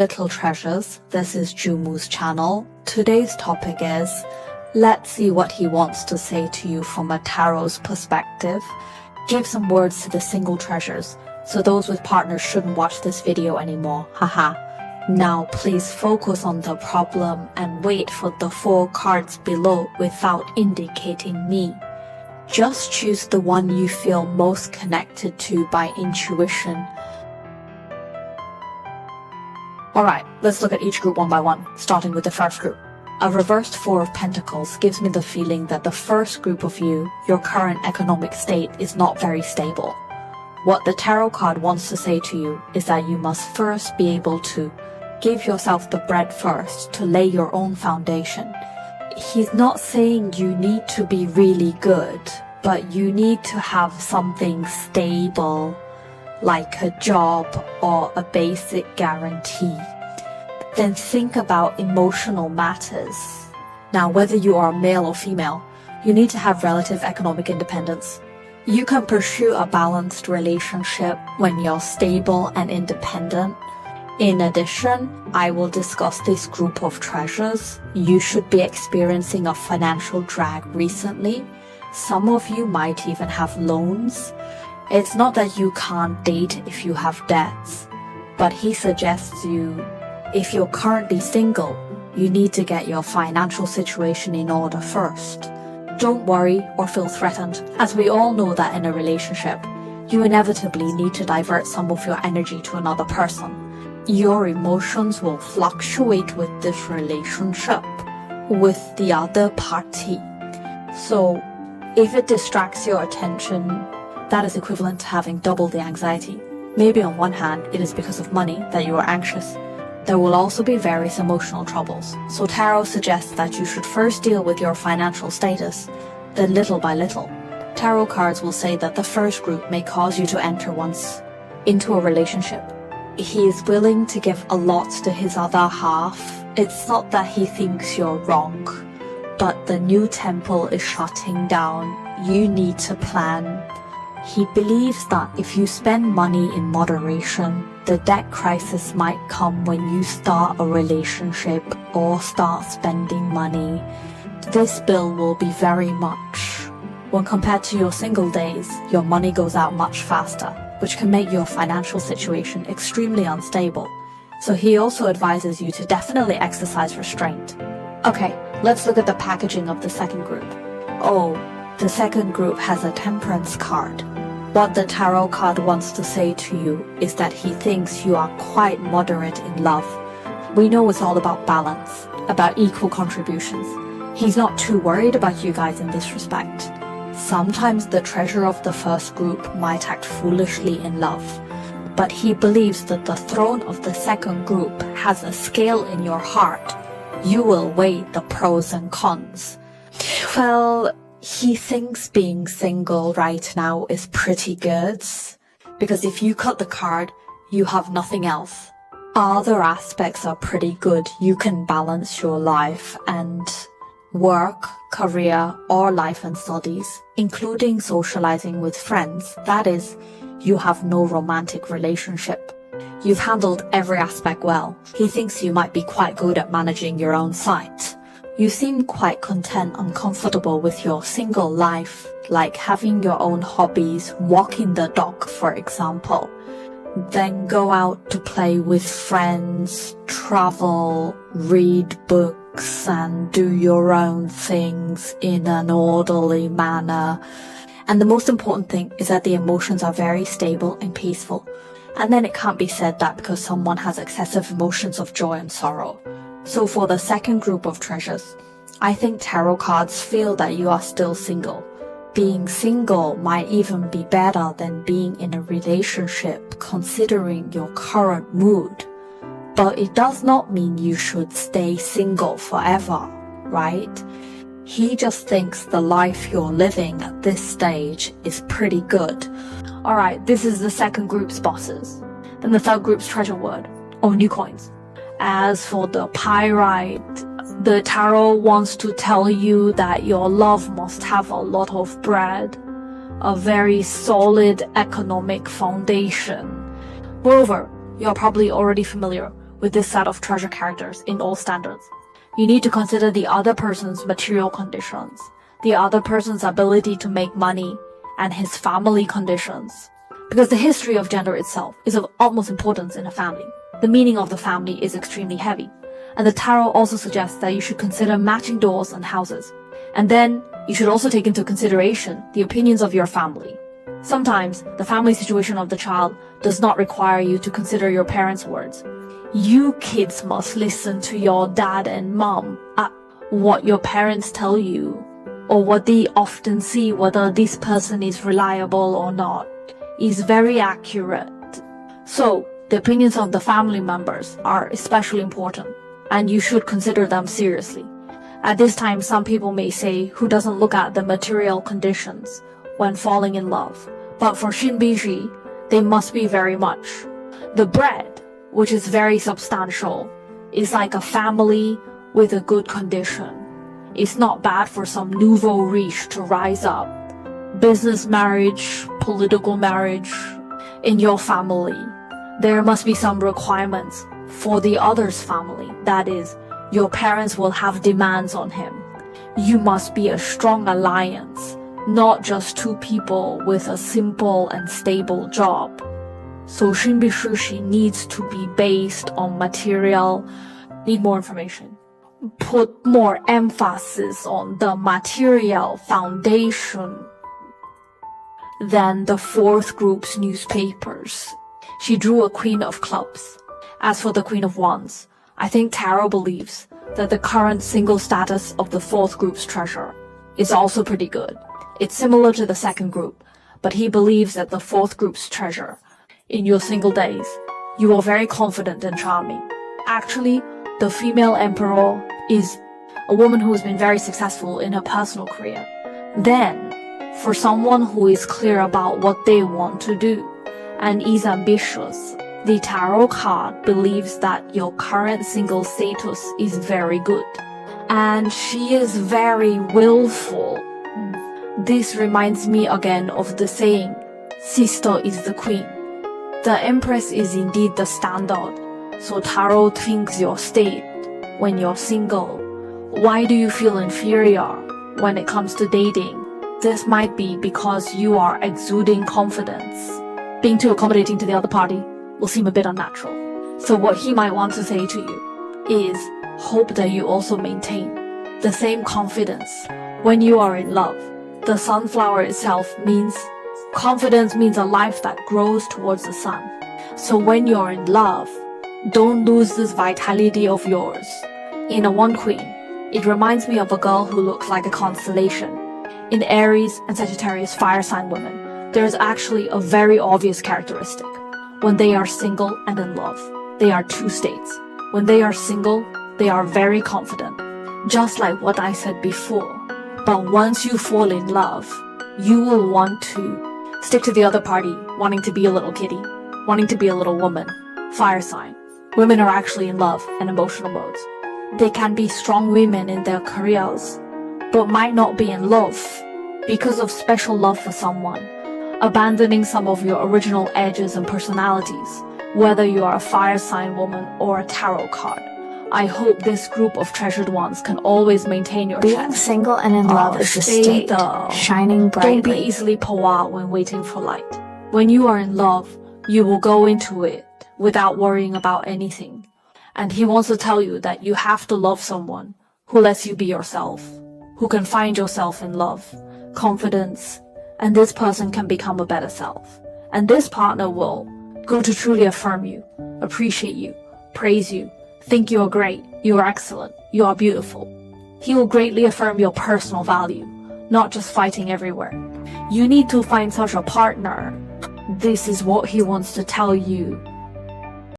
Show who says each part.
Speaker 1: Little treasures, this is Jumu's channel. Today's topic is, let's see what he wants to say to you from a tarot's perspective. Give some words to the single treasures, so those with partners shouldn't watch this video anymore, haha. Now please focus on the problem and wait for the 4 cards below without indicating me. Just choose the one you feel most connected to by intuition. Alright, let's look at each group one by one, starting with the first group. A reversed 4 of Pentacles gives me the feeling that the first group of you, your current economic state, is not very stable. What the tarot card wants to say to you is that you must first be able to give yourself the bread first to lay your own foundation. He's not saying you need to be really good, but you need to have something stable, like a job or a basic guarantee. Then think about emotional matters. Now, whether you are male or female, you need to have relative economic independence. You can pursue a balanced relationship when you're stable and independent. In addition, I will discuss this group of treasures. You should be experiencing a financial drag recently. Some of you might even have loans. It's not that you can't date if you have debts, but he suggests if you're currently single, you need to get your financial situation in order first. Don't worry or feel threatened, as we all know that in a relationship, you inevitably need to divert some of your energy to another person. Your emotions will fluctuate with this relationship, with the other party. So, if it distracts your attention, that is equivalent to having double the anxiety. Maybe on one hand, it is because of money that you are anxious. There will also be various emotional troubles. So tarot suggests that you should first deal with your financial status, then little by little. Tarot cards will say that the first group may cause you to enter once into a relationship. He is willing to give a lot to his other half. It's not that he thinks you're wrong, but the new temple is shutting down. You need to plan. He believes that if you spend money in moderation, the debt crisis might come when you start a relationship or start spending money. This bill will be very much. When compared to your single days, your money goes out much faster, which can make your financial situation extremely unstable. So he also advises you to definitely exercise restraint. Okay, let's look at the packaging of the second group. Oh, the second group has a Temperance card. What the tarot card wants to say to you is that he thinks you are quite moderate in love. We know it's all about balance, about equal contributions. He's not too worried about you guys in this respect. Sometimes the treasure of the first group might act foolishly in love, but he believes that the throne of the second group has a scale in your heart. You will weigh the pros and cons. Well, he thinks being single right now is pretty good, because if you cut the card, you have nothing else. Other aspects are pretty good. You can balance your life and work, career, or life and studies, including socializing with friends. That is, you have no romantic relationship. You've handled every aspect well. He thinks you might be quite good at managing your own site. You seem quite content and comfortable with your single life, like having your own hobbies, walking the dog, for example. Then go out to play with friends, travel, read books, and do your own things in an orderly manner. And the most important thing is that the emotions are very stable and peaceful. And then it can't be said that because someone has excessive emotions of joy and sorrow. So for the second group of treasures, I think tarot cards feel that you are still single. Being single might even be better than being in a relationship considering your current mood. But it does not mean you should stay single forever, right? He just thinks the life you're living at this stage is pretty good. Alright, this is the second group's bosses. Then the third group's treasure word, or new coins. As for the pyrite, the tarot wants to tell you that your love must have a lot of bread, a very solid economic foundation. Moreover, you're probably already familiar with this set of treasure characters in all standards. You need to consider the other person's material conditions, the other person's ability to make money, and his family conditions. Because the history of gender itself is of utmost importance in a family. The meaning of the family is extremely heavy. And the tarot also suggests that you should consider matching doors and houses. And then you should also take into consideration the opinions of your family. Sometimes the family situation of the child does not require you to consider your parents' words. You kids must listen to your dad and mom at what your parents tell you, or what they often see, whether this person is reliable or not, is very accurate. So the opinions of the family members are especially important, and you should consider them seriously. At this time, some people may say, who doesn't look at the material conditions when falling in love? But for Shinbiji, they must be very much. The bread, which is very substantial, is like a family with a good condition. It's not bad for some nouveau riche to rise up. Business marriage, political marriage, in your family. There must be some requirements for the other's family. That is, your parents will have demands on him. You must be a strong alliance, not just two people with a simple and stable job. So Shinbishushi needs to be based on material. Need more information. Put more emphasis on the material foundation than the fourth group's newspapers. She drew a Queen of Clubs. As for the Queen of Wands, I think Tarot believes that the current single status of the fourth group's treasure is also pretty good. It's similar to the second group, but he believes that the fourth group's treasure, in your single days, you are very confident and charming. Actually, the female emperor is a woman who has been very successful in her personal career. Then, for someone who is clear about what they want to do and is ambitious, the tarot card believes that your current single status is very good. And she is very willful. This reminds me again of the saying, sister is the queen. The empress is indeed the standard. So tarot thinks your state when you're single. Why do you feel inferior when it comes to dating? This might be because you are exuding confidence. Being too accommodating to the other party will seem a bit unnatural. So what he might want to say to you is hope that you also maintain the same confidence when you are in love. The sunflower itself means confidence, means a life that grows towards the sun. So when you're in love, don't lose this vitality of yours. In a One Queen, it reminds me of a girl who looks like a constellation. In Aries and Sagittarius fire sign women, there is actually a very obvious characteristic. When they are single and in love, they are two states. When they are single, they are very confident, just like what I said before. But once you fall in love, you will want to stick to the other party, wanting to be a little kitty, wanting to be a little woman. Fire sign. Women are actually in love and emotional modes. They can be strong women in their careers, but might not be in love because of special love for someone, abandoning some of your original edges and personalities, whether you are a fire sign woman or a tarot card. I hope this group of treasured ones can always maintain your
Speaker 2: Being
Speaker 1: chest.
Speaker 2: single and in love is a state, shining brightly.
Speaker 1: Don't be easily pawa when waiting for light. When you are in love, you will go into it without worrying about anything. And he wants to tell you that you have to love someone who lets you be yourself, who can find yourself in love, confidence, and this person can become a better self. And this partner will go to truly affirm you, appreciate you, praise you, think you are great, you are excellent, you are beautiful. He will greatly affirm your personal value, not just fighting everywhere. You need to find such a partner. This is what he wants to tell you